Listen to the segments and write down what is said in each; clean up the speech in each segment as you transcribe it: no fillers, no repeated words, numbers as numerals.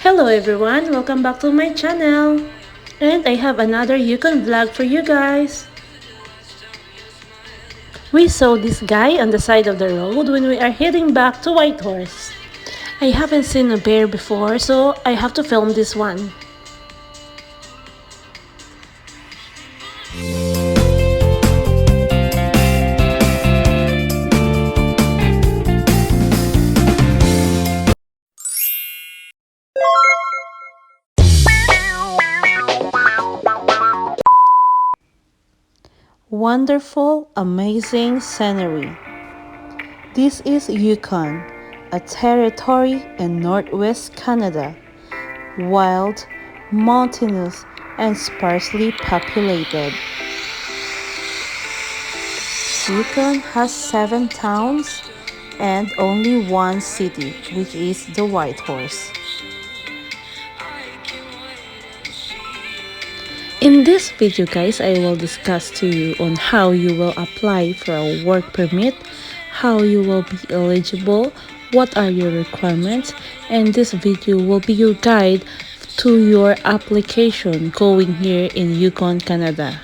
Hello everyone, welcome back to my channel. And I have another Yukon vlog for you guys. We saw this guy on the side of the road when we are heading back to Whitehorse. I haven't seen a bear before, so I have to film this one. Wonderful, amazing scenery. This is Yukon, a territory in northwest Canada. Wild, mountainous, and sparsely populated. Yukon has 7 towns and only one city, which is the Whitehorse. In this video guys, I will discuss to you on how you will apply for a work permit, how you will be eligible, what are your requirements, and this video will be your guide to your application going here in Yukon, Canada.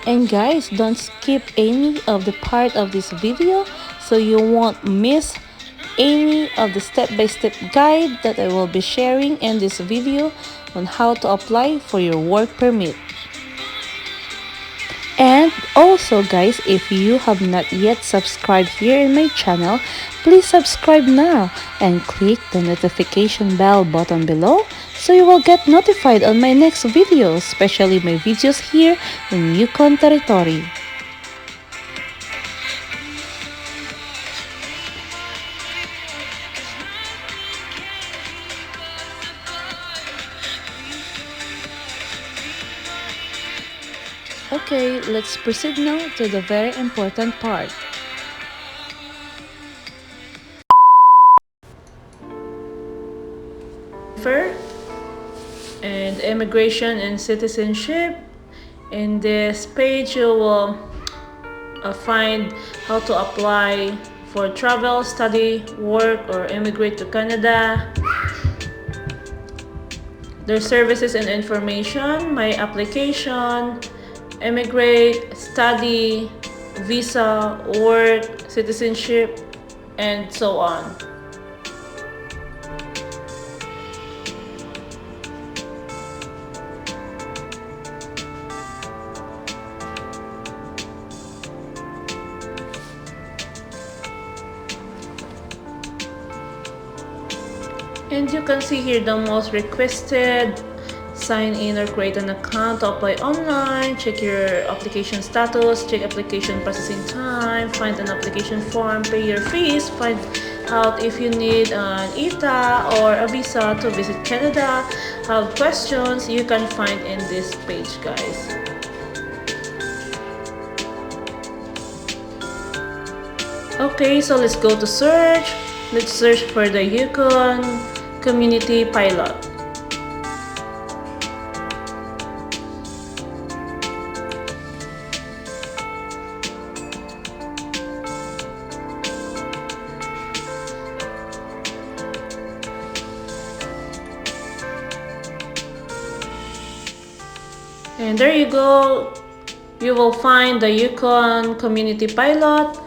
And guys, don't skip any of the part of this video so you won't miss any of the step-by-step guide that I will be sharing in this video on how to apply for your work permit. And also guys, if you have not yet subscribed here in my channel, please subscribe now and click the notification bell button below so you will get notified on my next videos, especially my videos here in Yukon territory. Okay, let's proceed now to the very important part. And immigration and citizenship. In this page, you will find how to apply for travel, study, work, or immigrate to Canada. Their services and information, my application, immigrate, study, visa, work, citizenship, and so on. And you can see here the most requested: sign in or create an account to apply online, check your application status, check application processing time, find an application form, pay your fees, find out if you need an ETA or a visa to visit Canada. Have questions you can find in this page guys. Okay, so let's go to search. Let's search for the Yukon Community Pilot. And there you go. You will find the Yukon Community Pilot.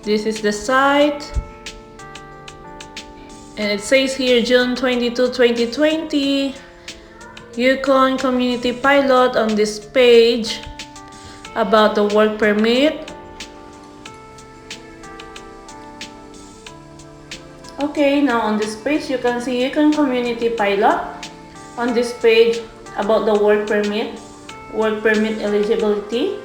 This is the site. And it says here June 22, 2020. Yukon Community Pilot on this page about the work permit. Okay, now on this page you can see Yukon Community Pilot. On this page about the work permit eligibility,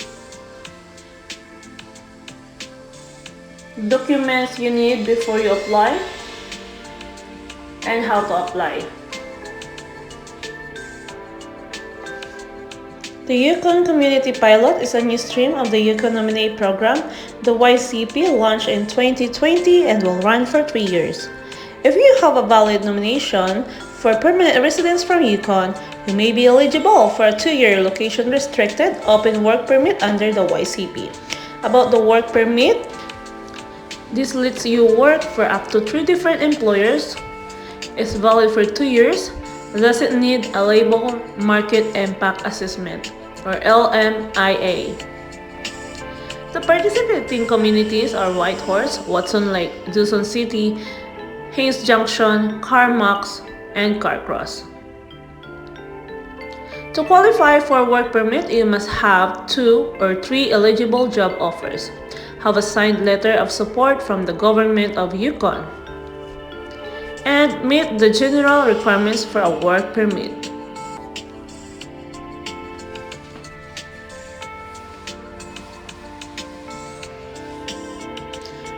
documents you need before you apply, and how to apply. The Yukon Community Pilot is a new stream of the Yukon Nominee program. The YCP launched in 2020 and will run for 3 years. If you have a valid nomination for permanent residence from Yukon, you may be eligible for a 2-year location-restricted open work permit under the YCP. About the work permit, This lets you work for up to 3 different employers. It's valid for 2 years. Doesn't need a labor market impact assessment or LMIA. The participating communities are Whitehorse, Watson Lake, Dawson City, Haynes Junction, Carmax, and Carcross. To qualify for work permit, you must have 2 or 3 eligible job offers, have a signed letter of support from the government of Yukon, and meet the general requirements for a work permit.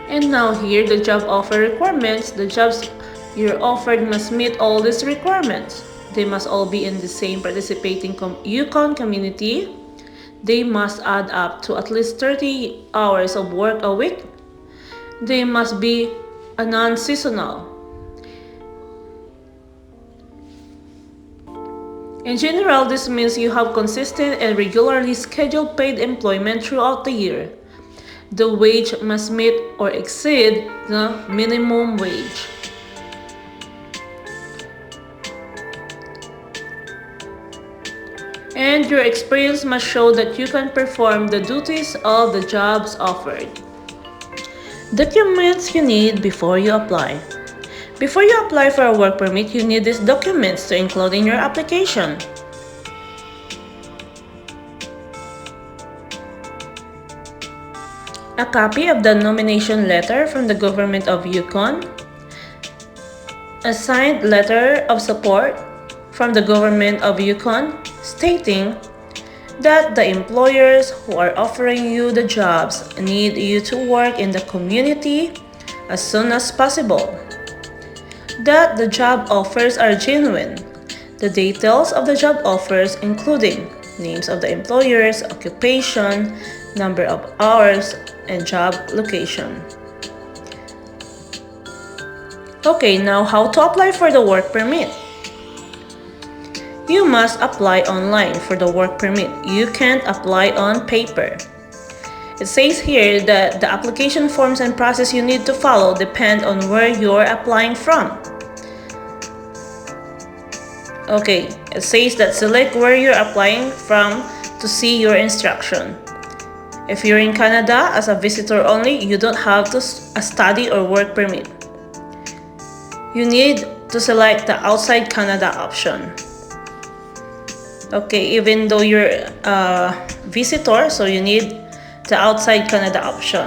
And now here, the job offer requirements. The jobs you're offered must meet all these requirements. They must all be in the same participating Yukon community. They must add up to at least 30 hours of work a week. They must be a non-seasonal. In general, this means you have consistent and regularly scheduled paid employment throughout the year. The wage must meet or exceed the minimum wage. And your experience must show that you can perform the duties of the jobs offered. Documents you need before you apply. Before you apply for a work permit, you need these documents to include in your application. A copy of the nomination letter from the government of Yukon, a signed letter of support from the government of Yukon stating that the employers who are offering you the jobs need you to work in the community as soon as possible, that the job offers are genuine, the details of the job offers including names of the employers, occupation, number of hours, and job location. Okay, now how to apply for the work permit. You must apply online for the work permit. You can't apply on paper. It says here that the application forms and process you need to follow depend on where you're applying from. Okay, it says that select where you're applying from to see your instruction. If you're in Canada as a visitor only, you don't have a study or work permit. You need to select the outside Canada option. Okay, even though you're a visitor, so you need the outside Canada option.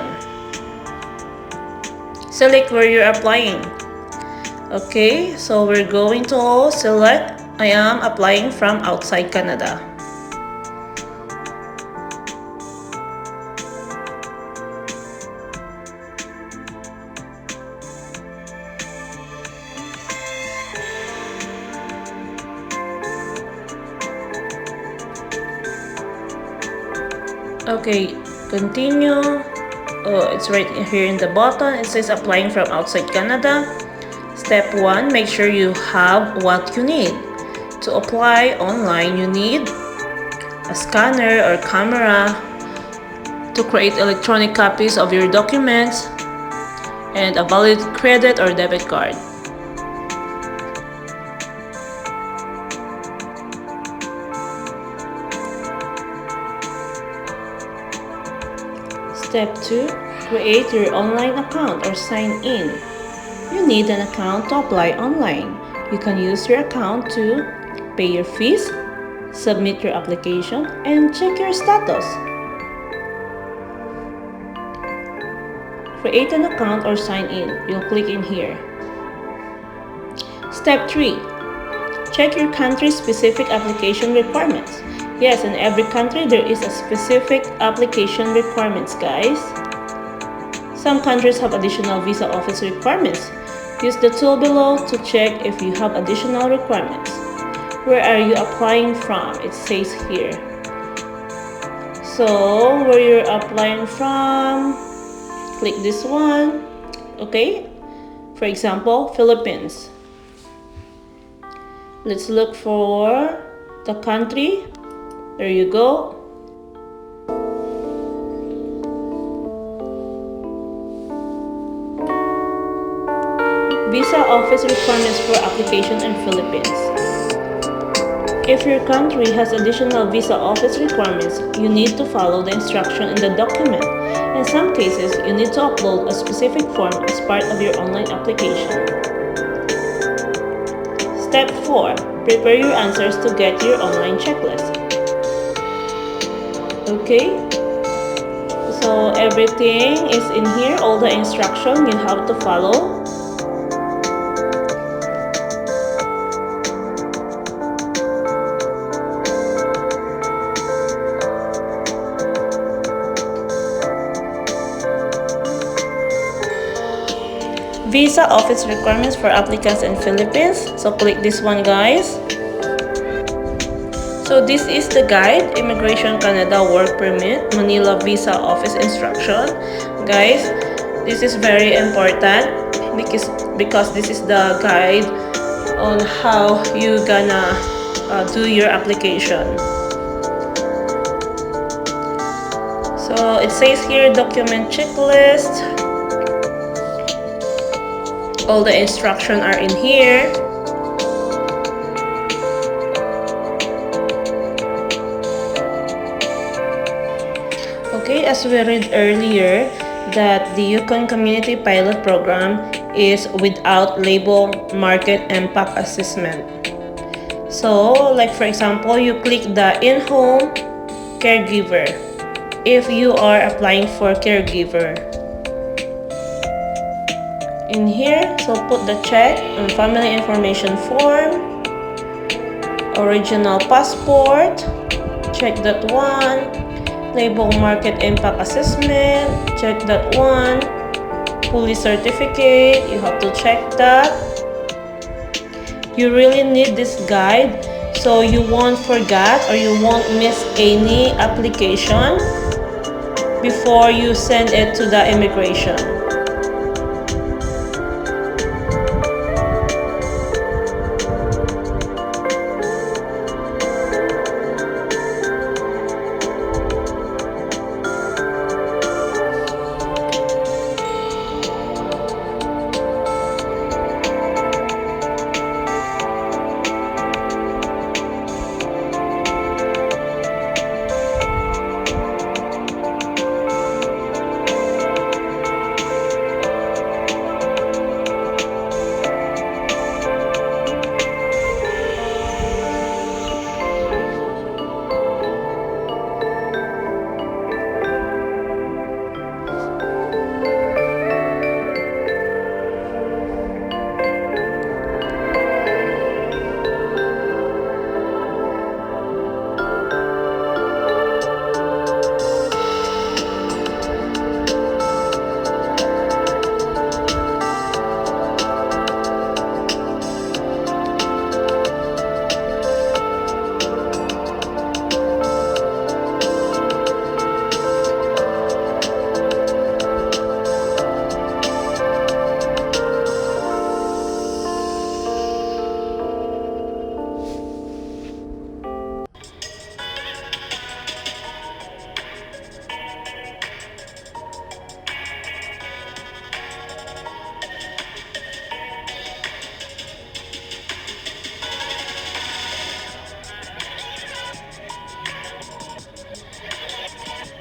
Select where you're applying. Okay, so we're going to select I am applying from outside Canada. Okay, continue. Oh, it's right here in the button. It says applying from outside Canada. Step 1, make sure you have what you need. To apply online, you need a scanner or camera to create electronic copies of your documents and a valid credit or debit card. Step 2, create your online account or sign in. You need an account to apply online. You can use your account to pay your fees, submit your application, and check your status. Create an account or sign in. You'll click in here. Step 3, check your country's specific application requirements. Yes, in every country there is a specific application requirements, guys. Some countries have additional visa office requirements. Use the tool below to check if you have additional requirements. Where are you applying from? It says here. So, where you're applying from, click this one. Okay, for example, Philippines. Let's look for the country. There you go. Visa office requirements for application in Philippines. If your country has additional visa office requirements, you need to follow the instruction in the document. In some cases, you need to upload a specific form as part of your online application. Step 4. Prepare your answers to get your online checklist. Okay, so everything is in here, all the instruction you have to follow. Visa office requirements for applicants in Philippines. So click this one, guys. So this is the guide, Immigration Canada Work Permit, Manila Visa Office Instruction. Guys, this is very important because this is the guide on how you gonna do your application. So it says here, document checklist. All the instructions are in here. Okay, as we read earlier, that the YUKON Community Pilot Program is without label market impact assessment. So, like for example, you click the in-home caregiver if you are applying for caregiver. In here, so put the check on family information form, original passport, check that one, label market impact assessment, check that one, police certificate, you have to check that. You really need this guide so you won't forget or you won't miss any application before you send it to the immigration.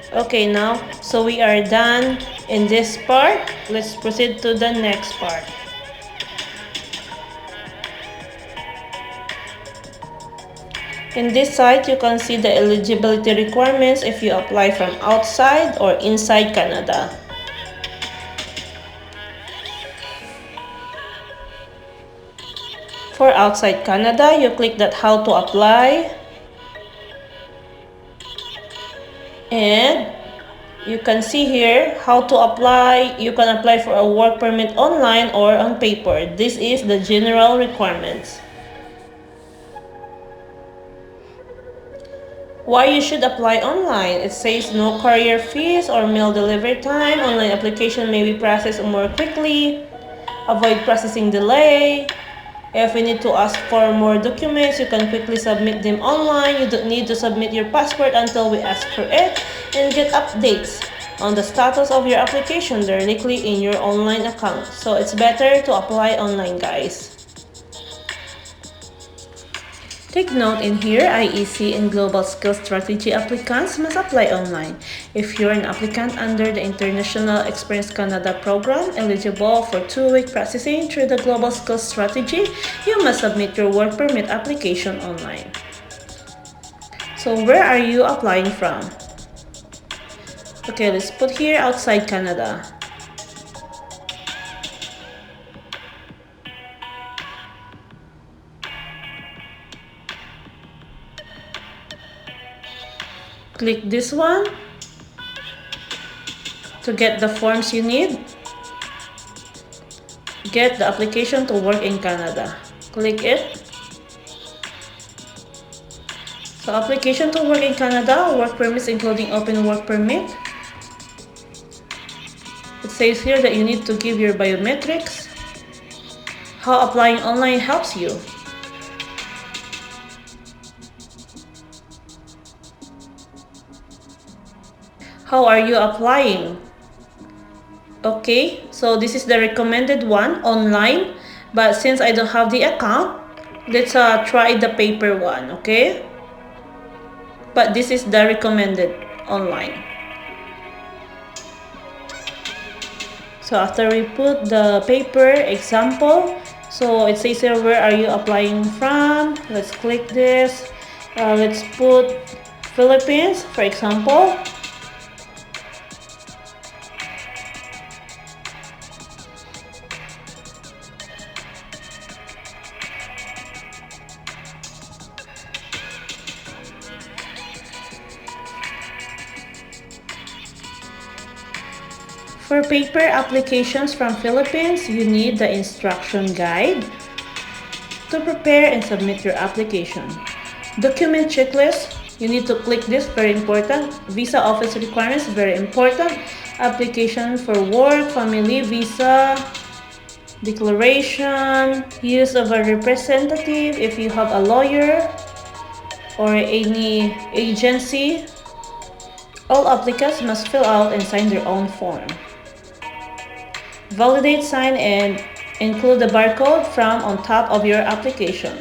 Okay, now, so we are done in this part. Let's proceed to the next part. In this site, you can see the eligibility requirements if you apply from outside or inside Canada. For outside Canada, you click that how to apply. And you can see here how to apply. You can apply for a work permit online or on paper. This is the general requirements. Why you should apply online? It says no courier fees or mail delivery time. Online application may be processed more quickly. Avoid processing delay. If you need to ask for more documents, you can quickly submit them online. You don't need to submit your passport until we ask for it. And get updates on the status of your application directly in your online account. So it's better to apply online, guys. Take note in here, IEC and Global Skills Strategy applicants must apply online. If you're an applicant under the International Experience Canada program eligible for 2-week processing through the Global Skills Strategy, you must submit your work permit application online. So where are you applying from? Okay, let's put here outside Canada. Click this one to get the forms you need. Get the application to work in Canada. Click it. So application to work in Canada, work permits including open work permit. It says here that you need to give your biometrics. How applying online helps you. How are you applying? Okay, so this is the recommended one, online. But since I don't have the account, let's try the paper one, okay? But this is the recommended online. So after we put the paper example, so it says here, where are you applying from? Let's click this. Let's put Philippines, for example. For paper applications from Philippines, you need the instruction guide to prepare and submit your application. Document checklist, you need to click this, very important. Visa office requirements, very important. Application for work, family visa, declaration, use of a representative if you have a lawyer or any agency. All applicants must fill out and sign their own form. Validate, sign, and include the barcode from on top of your application.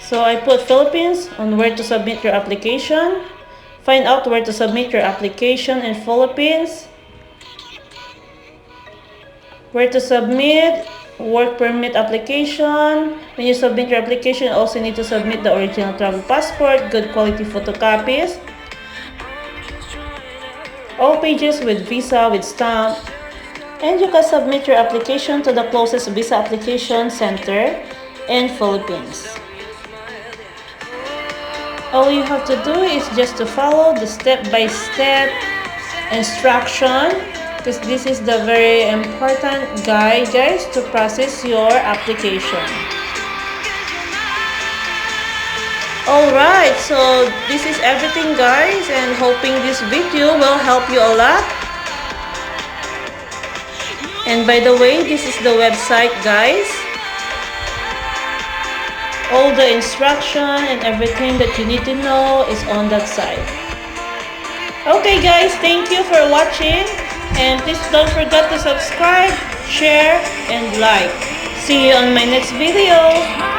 So I put Philippines on where to submit your application. Find out where to submit your application in Philippines. Where to submit work permit application. When you submit your application, you also need to submit the original travel passport, good quality photocopies. All pages with visa with stamp. And you can submit your application to the closest visa application center in Philippines. All you have to do is just to follow the step-by-step instruction, because this is the very important guide, guys, to process your application. Alright, so this is everything, guys, and hoping this video will help you a lot. And by the way, this is the website, guys. All the instruction and everything that you need to know is on that site. Okay guys, thank you for watching, and please don't forget to subscribe, share, and like. See you on my next video.